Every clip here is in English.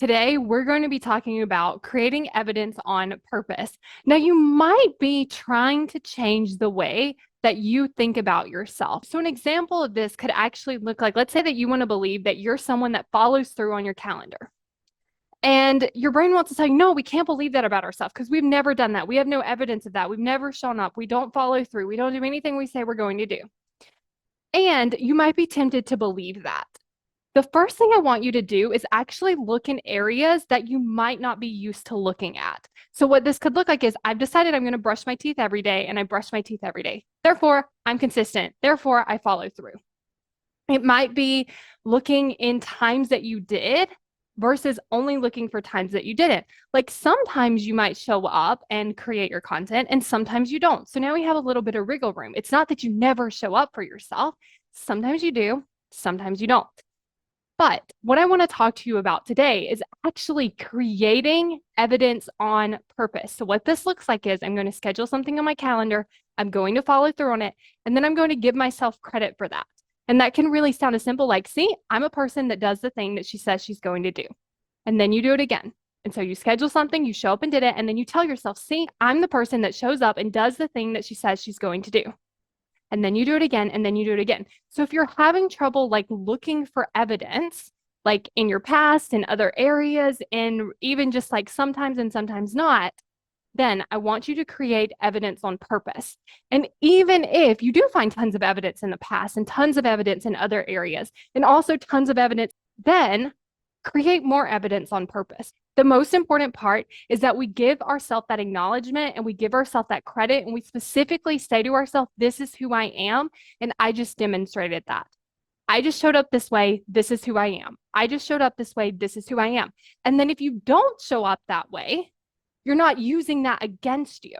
Today, we're going to be talking about creating evidence on purpose. Now, you might be trying to change the way that you think about yourself. So, an example of this could actually look like, let's say that you want to believe that you're someone that follows through on your calendar. And your brain wants to tell you, no, we can't believe that about ourselves because we've never done that. We have no evidence of that. We've never shown up. We don't follow through. We don't do anything we say we're going to do. And you might be tempted to believe that. The first thing I want you to do is actually look in areas that you might not be used to looking at. So, what this could look like is I've decided I'm going to brush my teeth every day and I brush my teeth every day. Therefore, I'm consistent. Therefore, I follow through. It might be looking in times that you did versus only looking for times that you didn't. Like sometimes you might show up and create your content and sometimes you don't. So now we have a little bit of wiggle room. It's not that you never show up for yourself. Sometimes you do, sometimes you don't. But what I want to talk to you about today is actually creating evidence on purpose. So, what this looks like is I'm going to schedule something on my calendar, I'm going to follow through on it, and then I'm going to give myself credit for that. And that can really sound as simple like, see, I'm a person that does the thing that she says she's going to do. And then you do it again. And so you schedule something, you show up and did it, and then you tell yourself, see, I'm the person that shows up and does the thing that she says she's going to do. And then you do it again, and then you do it again. So if you're having trouble like looking for evidence, like in your past, in other areas, and even just like sometimes and sometimes not, then I want you to create evidence on purpose. And even if you do find tons of evidence in the past and tons of evidence in other areas, and also tons of evidence, then create more evidence on purpose. The most important part is that we give ourselves that acknowledgement and we give ourselves that credit and we specifically say to ourselves, this is who I am. And I just demonstrated that. I just showed up this way. This is who I am. I just showed up this way. This is who I am. And then if you don't show up that way, you're not using that against you.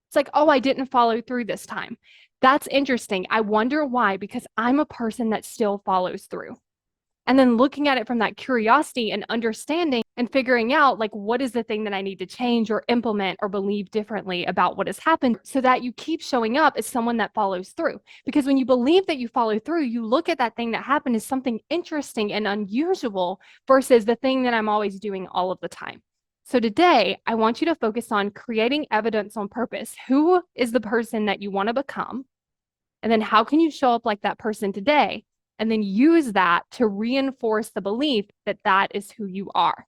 It's like, oh, I didn't follow through this time. That's interesting. I wonder why, because I'm a person that still follows through. And then looking at it from that curiosity and understanding and figuring out like what is the thing that I need to change or implement or believe differently about what has happened so that you keep showing up as someone that follows through. Because when you believe that you follow through, you look at that thing that happened as something interesting and unusual versus the thing that I'm always doing all of the time. So today, I want you to focus on creating evidence on purpose. Who is the person that you want to become? And then how can you show up like that person today? And then use that to reinforce the belief that that is who you are.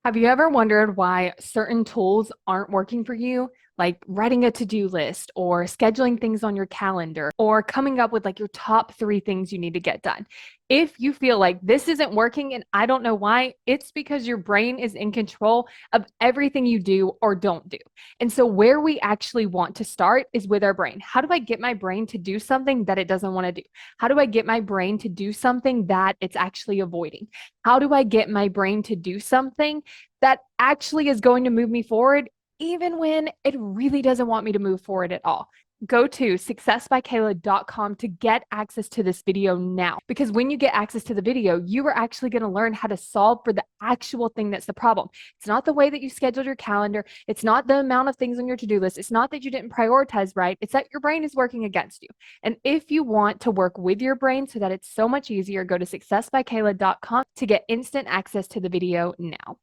Have you ever wondered why certain tools aren't working for you? Like writing a to-do list or scheduling things on your calendar or coming up with like your top 3 things you need to get done. If you feel like this isn't working and I don't know why, it's because your brain is in control of everything you do or don't do. And so where we actually want to start is with our brain. How do I get my brain to do something that it doesn't want to do? How do I get my brain to do something that it's actually avoiding? How do I get my brain to do something that actually is going to move me forward, even when it really doesn't want me to move forward at all? Go to successbykayla.com to get access to this video now. Because when you get access to the video, you are actually going to learn how to solve for the actual thing that's the problem. It's not the way that you scheduled your calendar. It's not the amount of things on your to-do list. It's not that you didn't prioritize right. It's that your brain is working against you. And if you want to work with your brain so that it's so much easier, go to successbykayla.com to get instant access to the video now.